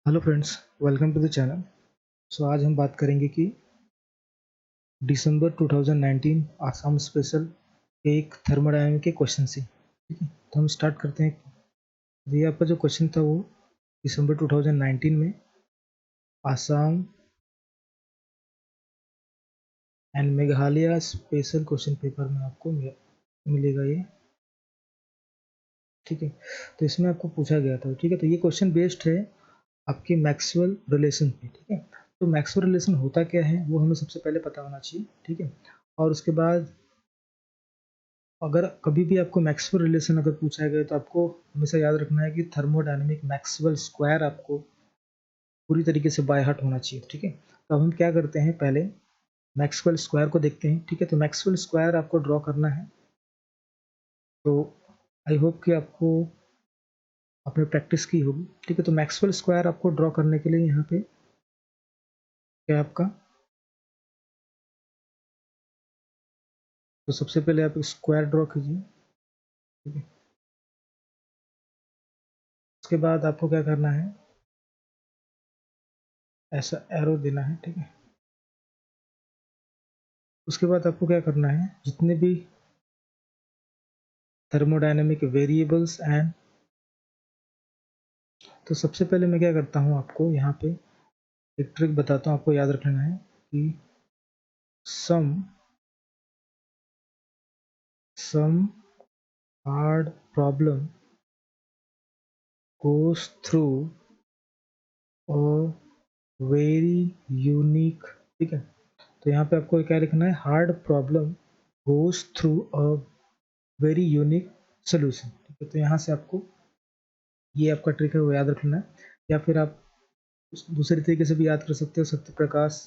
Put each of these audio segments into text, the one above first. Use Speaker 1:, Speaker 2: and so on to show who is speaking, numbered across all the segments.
Speaker 1: Hello friends, welcome to the channel. So आज हम बात करेंगे कि दिसंबर 2019 आसाम स्पेशल के एक थर्मोडायनामिक के क्वेश्चन से। ठीक है, तो हम स्टार्ट करते हैं। ये आपका जो क्वेश्चन था वो दिसंबर 2019 में Assam and Meghalaya special question paper में आपको मिलेगा ये। ठीक है, तो इसमें आपको पूछा गया था। ठीक है, तो ये क्वेश्चन बेस्ड है आपके मैक्सवेल रिलेशन पे। ठीक है, तो मैक्सवेल रिलेशन होता क्या है वो हमें सबसे पहले पता होना चाहिए। ठीक है, और उसके बाद अगर कभी भी आपको मैक्सवेल रिलेशन अगर पूछा गया तो आपको हमेशा याद रखना है कि थर्मोडायनेमिक मैक्सवेल स्क्वायर आपको पूरी तरीके से बाय हार्ट होना चाहिए। ठीक है, तो अब हम क्या करते हैं, पहले मैक्सवेल स्क्वायर को देखते हैं। ठीक है, तो मैक्सवेल स्क्वायर आपको ड्रॉ करना है। तो आई होप कि आपको आपने प्रैक्टिस की होगी। ठीक है, तो मैक्सवेल स्क्वायर आपको ड्रॉ करने के लिए यहाँ पे क्या आपका, तो सबसे पहले आप स्क्वायर ड्रॉ कीजिए। ठीक है, उसके बाद आपको क्या करना है, ऐसा एरो देना है। ठीक है, उसके बाद आपको क्या करना है, जितने भी थर्मोडायनेमिक वेरिएबल्स एंड, तो सबसे पहले मैं क्या करता हूँ, आपको यहाँ पे एक ट्रिक बताता हूँ, आपको याद रखना है कि some hard problem goes through a very unique। ठीक है, तो यहाँ पे आपको क्या लिखना है, hard problem goes through a very unique solution। ठीक है, तो यहाँ से आपको ये आपका ट्रिक है वो याद रखना है, या फिर आप दूसरे तरीके से भी याद कर सकते हो, सत्य प्रकाश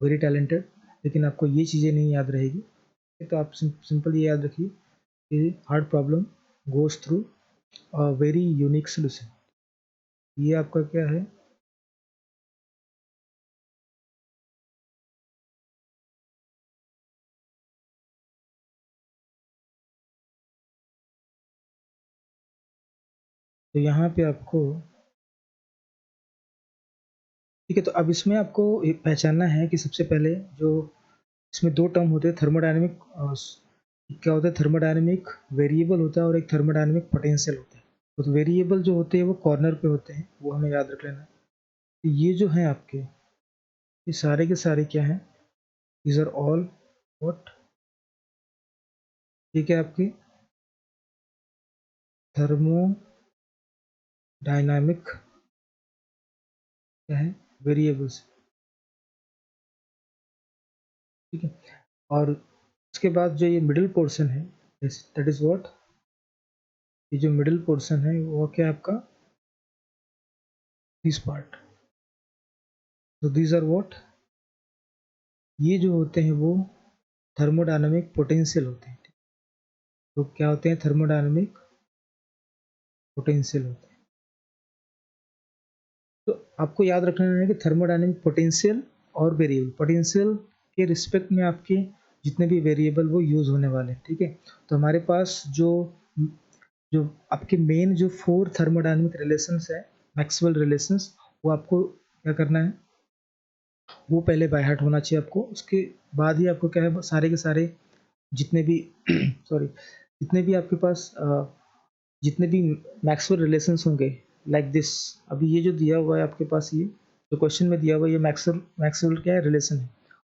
Speaker 1: वेरी टैलेंटेड, लेकिन आपको ये चीज़ें नहीं याद रहेगी। तो आप सिंपल ये याद रखिए कि hard problem goes through a very unique solution. ये आपका क्या है, तो यहाँ पे आपको, ठीक है, तो अब इसमें आपको पहचानना है कि सबसे पहले जो इसमें दो टर्म होते हैं, थर्मोडायनेमिक क्या होता है, थर्मोडायनेमिक वेरिएबल होता है और एक थर्मोडायनेमिक पोटेंशियल होता है। तो वेरिएबल जो होते हैं वो कॉर्नर पे होते हैं, वो हमें याद रख लेना है। तो ये जो है आपके, ये सारे के सारे क्या हैं, these are all what, ठीक है, आपके थर्मोडायनामिक क्या है, वेरिएबल्स। ठीक है, और उसके बाद जो ये मिडिल पोर्शन है, दैट इज व्हाट, ये जो मिडिल पोर्शन है वो क्या है आपका, दिस पार्ट। तो दीज आर व्हाट, ये जो होते हैं वो थर्मोडायनामिक पोटेंशियल होते हैं। तो क्या होते हैं, थर्मोडायनामिक पोटेंशियल होते हैं। तो आपको याद रखना है कि थर्मोडायनामिक पोटेंशियल और वेरिएबल, पोटेंशियल के रिस्पेक्ट में आपके जितने भी वेरिएबल वो यूज होने वाले हैं। ठीक है, तो हमारे पास जो जो आपके मेन जो फोर थर्मोडायनामिक रिलेशंस है, मैक्सवेल रिलेशंस, वो आपको क्या करना है, वो पहले बाय हार्ट होना चाहिए आपको। उसके बाद ही आपको क्या है, सारे के सारे जितने भी सॉरी, जितने भी आपके पास जितने भी मैक्सवेल रिलेशंस होंगे लाइक दिस, अभी ये जो दिया हुआ है आपके पास, ये जो क्वेश्चन में दिया हुआ है, ये मैक्सवेल मैक्सवेल क्या है, रिलेशन है,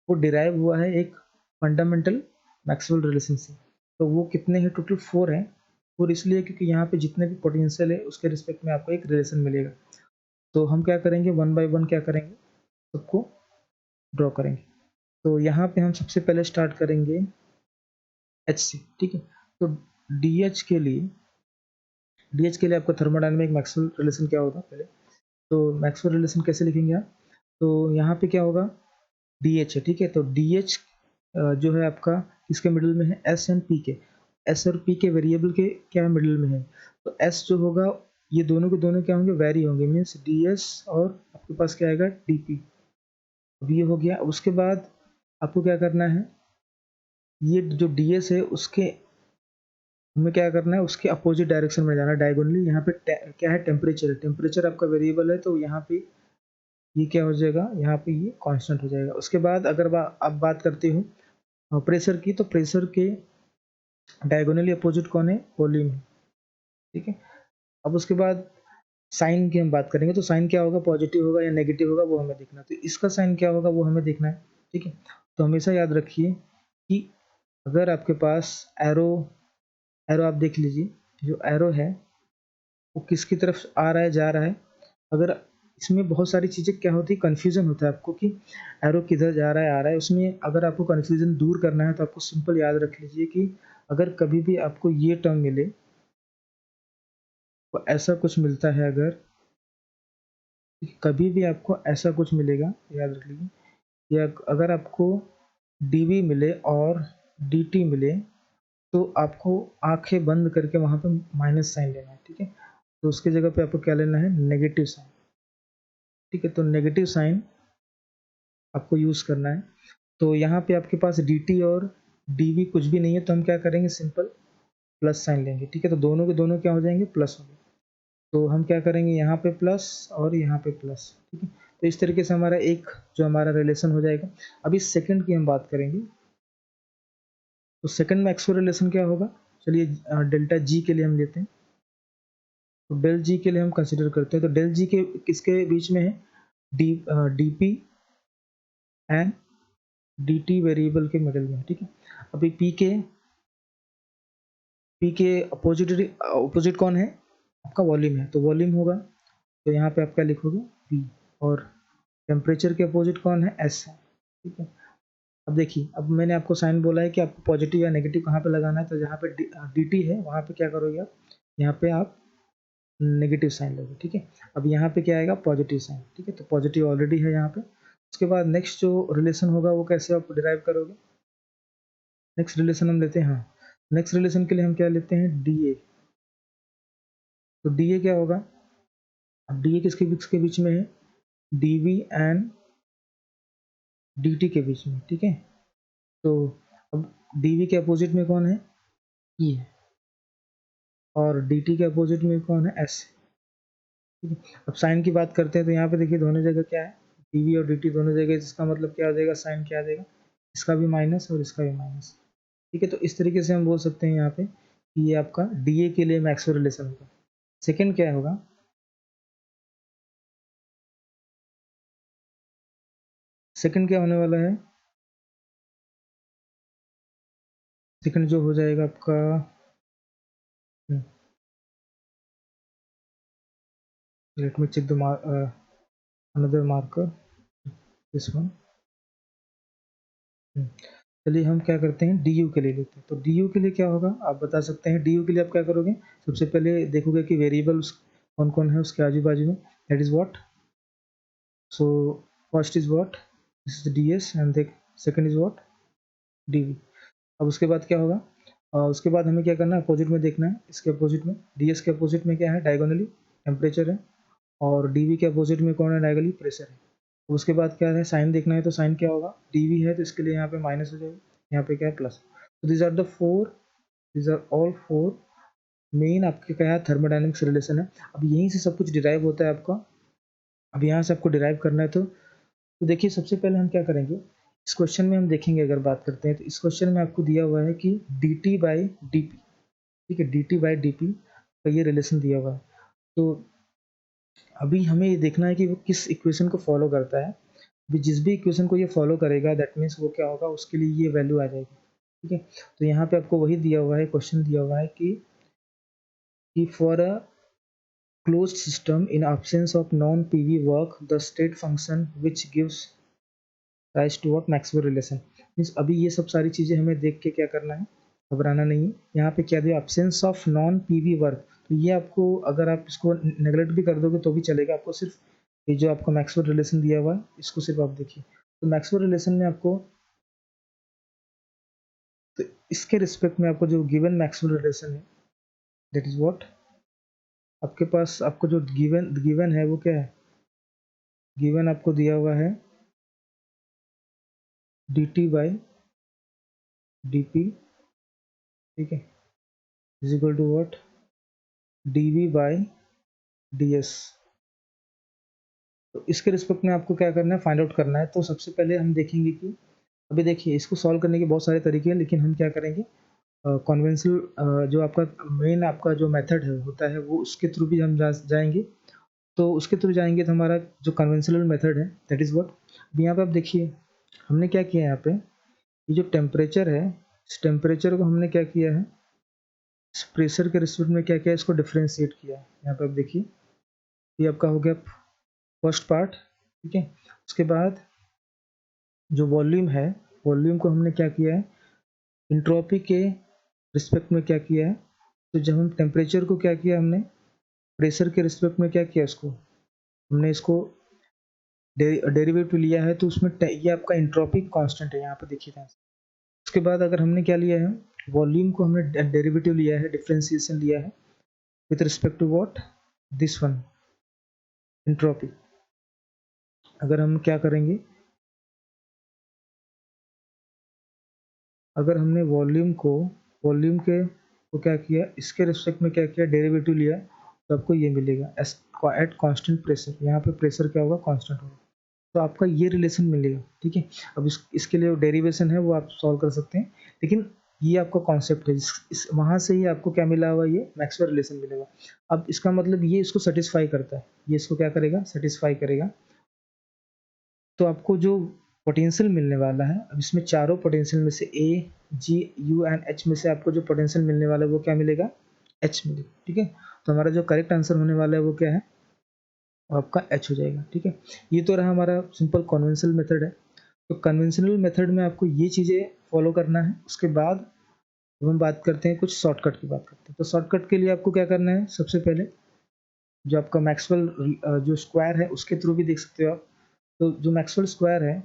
Speaker 1: वो डिराइव हुआ है एक फंडामेंटल मैक्सवेल रिलेशन से। तो वो कितने हैं, टोटल फोर हैं। फोर इसलिए क्योंकि यहाँ पे जितने भी पोटेंशियल है उसके रिस्पेक्ट में आपको एक रिलेशन मिलेगा। तो हम क्या करेंगे, वन बाय वन क्या करेंगे, सबको ड्रॉ करेंगे। तो यहाँ पे हम सबसे पहले स्टार्ट करेंगे एच से। ठीक है, तो डी एच के लिए, डीएच के लिए आपका थर्मोडायनामिक मैक्सवेल रिलेशन क्या होगा पहले, तो मैक्सवेल रिलेशन कैसे लिखेंगे आप, तो यहाँ पे क्या होगा, डी एच है। ठीक है, तो डी एच जो है आपका इसके मिडिल में है एस एंड पी के, एस और पी के वेरिएबल के क्या मिडिल में है, तो एस जो होगा, ये दोनों के दोनों क्या होंगे, वेरी होंगे, मीन्स डी एस, और आपके पास क्या आएगा, डी पी। अब ये हो गया। उसके बाद आपको क्या करना है, ये जो डी एस है उसके हमें क्या करना है, उसके अपोजिट डायरेक्शन में जाना है, डायगोनली। यहाँ पे क्या है, टेम्परेचर, टेम्परेचर आपका वेरिएबल है, तो यहाँ पे ये क्या हो जाएगा, यहाँ पे ये कांस्टेंट हो जाएगा। उसके बाद अगर अब बात करते हो प्रेशर की, तो प्रेशर के डायगोनली अपोजिट कौन है, वॉल्यूम है, ठीक है। अब उसके बाद साइन की हम बात करेंगे, तो साइन क्या होगा, पॉजिटिव होगा या नेगेटिव होगा वो हमें देखना है। तो इसका साइन क्या होगा वो हमें देखना है, ठीक है। तो हमेशा याद रखिए कि अगर आपके पास एरो एरो आप देख लीजिए, जो एरो है वो किसकी तरफ आ रहा है, जा रहा है। अगर इसमें बहुत सारी चीज़ें क्या होती है, कन्फ्यूजन होता है आपको कि एरो किधर जा रहा है, आ रहा है। उसमें अगर आपको कन्फ्यूजन दूर करना है तो आपको सिंपल याद रख लीजिए कि अगर कभी भी आपको ये टर्म मिले, तो ऐसा कुछ मिलता है, अगर कभी भी आपको ऐसा कुछ मिलेगा, याद रख लीजिए, या अगर आपको dv मिले और dt मिले, तो आपको आंखें बंद करके वहाँ पे माइनस साइन लेना है, ठीक है। तो उसकी जगह पे आपको क्या लेना है, नेगेटिव साइन, ठीक है। तो नेगेटिव साइन आपको यूज़ करना है। तो यहाँ पे आपके पास dt और dv कुछ भी नहीं है, तो हम क्या करेंगे, सिंपल प्लस साइन लेंगे, ठीक है। तो दोनों के दोनों क्या हो जाएंगे, प्लस हो गए। तो हम क्या करेंगे, यहाँ पे प्लस और यहाँ पे प्लस, ठीक है। तो इस तरीके से हमारा एक जो हमारा रिलेशन हो जाएगा। अभी सेकंड की हम बात करेंगे, तो सेकंड में एक्सो रिलेशन क्या होगा, चलिए डेल्टा जी के लिए हम लेते हैं। तो डेल जी के लिए हम कंसिडर करते हैं, तो डेल जी के किसके बीच में है, D P and D T variable के मिडिल में, ठीक है। अभी पी के अपोजिट कौन है, आपका वॉल्यूम है, तो वॉल्यूम होगा, तो यहाँ पे आप क्या लिखोगे, V। और टेम्परेचर के अपोजिट कौन है, S है, ठीक है। अब देखिए, अब मैंने आपको साइन बोला है कि आपको पॉजिटिव या नेगेटिव कहाँ पे लगाना है, तो जहाँ पे डी टी है वहाँ पे क्या करोगे आप, यहाँ पे आप नेगेटिव साइन लोगे, ठीक है। अब यहाँ पे क्या आएगा, पॉजिटिव साइन, ठीक है। तो पॉजिटिव ऑलरेडी है यहाँ पे। उसके बाद नेक्स्ट जो रिलेशन होगा वो कैसे आप डिराइव करोगे, नेक्स्ट रिलेशन हम लेते हैं, हाँ, नेक्स्ट रिलेशन के लिए हम क्या लेते हैं, डी ए। तो डी ए क्या होगा, अब डी ए किसके बीच में है, D V and D T के बीच में, ठीक है। तो अब डी वी के अपोजिट में कौन है, ई है, और डी टी के अपोजिट में कौन है, एस, ठीक है। अब साइन की बात करते हैं, तो यहाँ पे देखिए दोनों जगह क्या है, डी वी और डी टी दोनों जगह, जिसका मतलब क्या आ जाएगा, साइन क्या आ जाएगा, इसका भी माइनस और इसका भी माइनस, ठीक है। तो इस तरीके से हम बोल सकते हैं यहाँ पे कि ये आपका डी ए के लिए मैक्सवेल रिलेशन होगा। सेकेंड क्या होगा, सेकेंड क्या होने वाला है, सेकेंड जो हो जाएगा आपका, let me check the another marker, this one. चलिए हम क्या करते हैं, डी यू के लिए लेते हैं। तो डी यू के लिए क्या होगा, आप बता सकते हैं, डी यू के लिए आप क्या करोगे, सबसे पहले देखोगे कि वेरिएबल्स कौन कौन है उसके आजू बाजू में, that is what, so first is what, this is D S and the second is what, D V. अब उसके बाद क्या होगा, उसके बाद हमें क्या करना है, अपोजिट में देखना है, इसके अपोजिट में, डी एस के अपोजिट में क्या है, डायगोनली टेम्परेचर है, और डी वी के अपोजिट में कौन है, डायगोनली प्रेशर है। उसके बाद क्या है, साइन देखना है, तो साइन क्या होगा, डी वी है तो इसके लिए यहाँ पे माइनस हो जाएगा, यहाँ पे क्या है, प्लस। तो these are all four main आपके क्या है, थर्मोडायनेमिक्स रिलेशन है। अब यहीं से सब कुछ डिराइव होता है आपका। अब यहाँ से आपको डिराइव करना है, तो देखिए सबसे पहले हम क्या करेंगे, इस क्वेश्चन में हम देखेंगे, अगर बात करते हैं तो इस क्वेश्चन में आपको दिया हुआ है कि D T by D P, ठीक है, D T by D P का ये रिलेशन दिया हुआ है। तो अभी हमें ये देखना है कि वो किस इक्वेशन को फॉलो करता है। अभी जिस भी इक्वेशन को ये फॉलो करेगा, दैट मीन्स वो क्या होगा, उसके लिए ये वैल्यू आ जाएगी, ठीक है। तो यहाँ पे आपको वही दिया हुआ है, क्वेश्चन दिया हुआ है कि for a closed system in absence of non-PV work, the state function which gives rise to what, Maxwell relation। Means अभी ये सब सारी चीज़ें हमें देख के क्या करना है, घबराना नहीं है। यहाँ पे क्या दिया, absence of non-PV work, तो ये आपको अगर आप इसको नेगलेक्ट भी कर दोगे तो भी चलेगा, आपको सिर्फ ये जो आपको मैक्सवेल रिलेशन दिया हुआ है इसको सिर्फ आप देखिए। तो मैक्सवेल रिलेशन में आपको, तो इसके रिस्पेक्ट में आपको जो गिवन मैक्सवेल रिलेशन है, दैट इज व्हाट, आपके पास आपको जो गिवन गिवन है वो क्या है, गिवन आपको दिया हुआ है D T by D P, ठीक है, is equal to what, D V by D S, तो इसके रिस्पेक्ट में आपको क्या करना है, फाइंड आउट करना है। तो सबसे पहले हम देखेंगे कि अभी देखिए इसको सॉल्व करने के बहुत सारे तरीके हैं, लेकिन हम क्या करेंगे, कन्वेंशनल जो आपका मेन आपका जो मेथड है होता है वो उसके थ्रू भी हम जाएंगे। तो उसके थ्रू जाएंगे तो हमारा जो कन्वेंशनल मेथड है दैट इज़ व्हाट। अभी यहाँ पे आप देखिए हमने क्या किया है, यहाँ पे ये जो टेम्परेचर है, इस टेम्परेचर को हमने क्या किया है, इस प्रेशर के रिस्पेक्ट में क्या किया है, इसको डिफ्रेंशिएट किया है। यहाँ पे आप देखिए ये आपका हो गया फर्स्ट पार्ट, ठीक है। उसके बाद जो वॉल्यूम है, वॉल्यूम को हमने क्या किया है, इंट्रोपी के रिस्पेक्ट में क्या किया है। तो जब हम टेम्परेचर को क्या किया, हमने प्रेशर के रिस्पेक्ट में क्या किया, इसको हमने इसको डेरिवेटिव लिया है, तो उसमें ये आपका इंट्रोपी कांस्टेंट है, यहाँ पे देखिए ध्यान से। उसके बाद अगर हमने क्या लिया है, वॉल्यूम को हमने डेरिवेटिव लिया है, डिफरेंशिएशन लिया है with respect to what, this one entropy. अगर हम क्या करेंगे, अगर हमने वॉल्यूम के को क्या किया, इसके रिस्पेक्ट में क्या किया, डेरिवेटिव लिया, तो आपको ये मिलेगा एट कांस्टेंट प्रेशर। यहाँ पे प्रेशर क्या होगा, कांस्टेंट होगा, तो आपका ये रिलेशन मिलेगा, ठीक है। अब इसके लिए डेरिवेशन है वो आप सॉल्व कर सकते हैं, लेकिन ये आपका कॉन्सेप्ट है, वहाँ से ही आपको क्या मिला हुआ, ये मैक्सवेल रिलेशन मिलेगा। अब इसका मतलब ये इसको सेटिस्फाई करता है, ये इसको क्या करेगा, सेटिस्फाई करेगा। तो आपको जो पोटेंशियल मिलने वाला है, अब इसमें चारों पोटेंशियल में से ए जी यू एंड एच में से आपको जो पोटेंशियल मिलने वाला है वो क्या मिलेगा, एच मिलेगा, ठीक है। तो हमारा जो करेक्ट आंसर होने वाला है वो क्या है, आपका एच हो जाएगा, ठीक है। ये तो रहा हमारा सिंपल कन्वेंशनल मेथड है। तो कन्वेंशनल मेथड में आपको ये चीज़ें फॉलो करना है। उसके बाद अब हम बात करते हैं, कुछ शॉर्टकट की बात करते हैं। तो शॉर्टकट के लिए आपको क्या करना है, सबसे पहले जो आपका मैक्सवेल जो स्क्वायर है उसके थ्रू भी देख सकते हो आप। तो जो मैक्सवेल स्क्वायर है,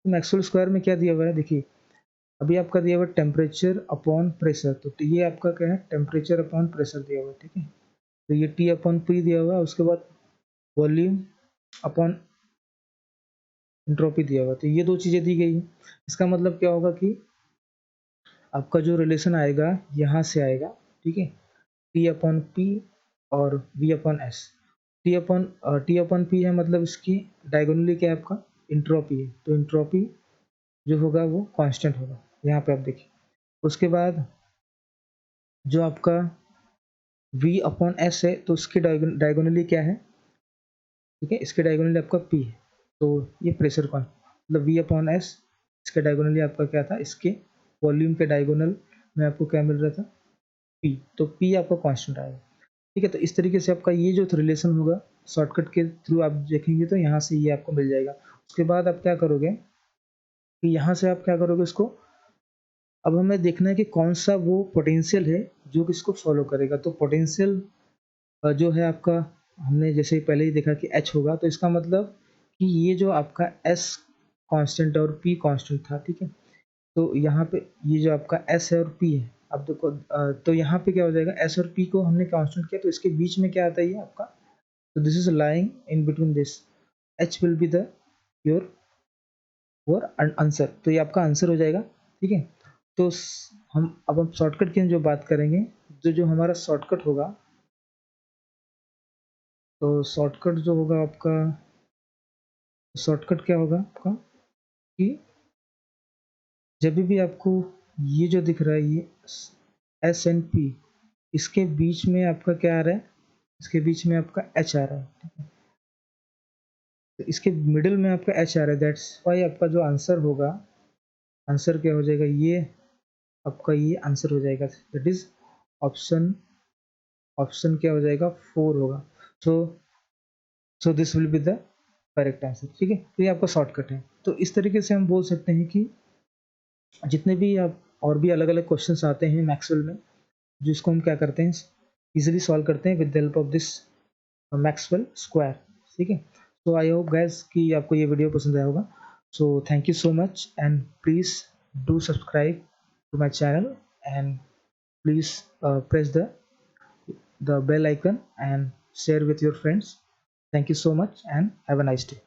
Speaker 1: तो मैक्सवेल स्क्वायर में क्या दिया हुआ है, देखिए अभी आपका दिया हुआ है टेम्परेचर अपॉन प्रेशर। तो ये आपका क्या है, टेम्परेचर अपॉन प्रेशर दिया हुआ है, ठीक है। तो ये टी अपॉन पी दिया हुआ है। उसके बाद वॉल्यूम अपॉन एंट्रोपी दिया हुआ है। तो ये दो चीज़ें दी गई है। इसका मतलब क्या होगा कि आपका जो रिलेशन आएगा यहाँ से आएगा, ठीक है, टी अपॉन पी और V upon S. T upon P है, मतलब इसकी डायगोनली क्या है, आपका इंट्रोपी है। तो इंट्रोपी जो होगा वो कांस्टेंट होगा, यहाँ पे आप देखिए। उसके बाद जो आपका वी अपॉन एस है, तो उसकी डायगोनली क्या है, ठीक है, इसके डायगोनली आपका पी है। तो ये प्रेशर कौन, मतलब वी अपॉन एस, इसके डायगोनली आपका क्या था, इसके वॉल्यूम के डायगोनल में आपको क्या मिल रहा था, पी। तो पी आपका कांस्टेंट आएगा, ठीक है। तो इस तरीके से आपका ये जो रिलेशन होगा शॉर्टकट के थ्रू आप देखेंगे तो यहाँ से ये आपको मिल जाएगा। उसके बाद आप क्या करोगे कि यहाँ से आप क्या करोगे, इसको अब हमें देखना है कि कौन सा वो पोटेंशियल है जो किसको फॉलो करेगा। तो पोटेंशियल जो है आपका, हमने जैसे पहले ही देखा कि एच होगा, तो इसका मतलब कि ये जो आपका एस कांस्टेंट और पी कांस्टेंट था, ठीक है। तो यहाँ पे ये जो आपका एस है और पी है, अब देखो तो यहाँ पे क्या हो जाएगा, एस और पी को हमने कांस्टेंट किया, तो इसके बीच में क्या आता है ये आपका, तो this is lying in between this, H will be the your answer. तो ये आपका आंसर हो जाएगा, ठीक है। तो हम शॉर्टकट की जो बात करेंगे, तो जो हमारा शॉर्टकट होगा, तो शॉर्टकट जो होगा आपका, शॉर्टकट क्या होगा आपका कि जब भी आपको ये जो दिख रहा है, ये एस एंड पी, इसके बीच में आपका क्या आ रहा है, इसके बीच में आपका एच आ रहा है, ठीक है। तो इसके मिडिल में आपका एच आ रहा है, दैट्स वाई आपका जो आंसर होगा, आंसर क्या हो जाएगा, ये आपका ये आंसर हो जाएगा, दैट इज ऑप्शन, ऑप्शन क्या हो जाएगा, 4 होगा। So this will be the correct answer, ठीक है। तो ये आपका शॉर्टकट है। तो इस तरीके से हम बोल सकते हैं कि जितने भी आप और भी अलग अलग क्वेश्चंस आते हैं मैक्सवेल में, जिसको हम क्या करते हैं, इजीली सॉल्व करते हैं with the help of this Maxwell square, ठीक है। तो आई होप गाइस कि आपको ये वीडियो पसंद आया होगा। So thank you so much and please do subscribe to my channel and please press the bell icon and share with your friends. Thank you so much and have a nice day.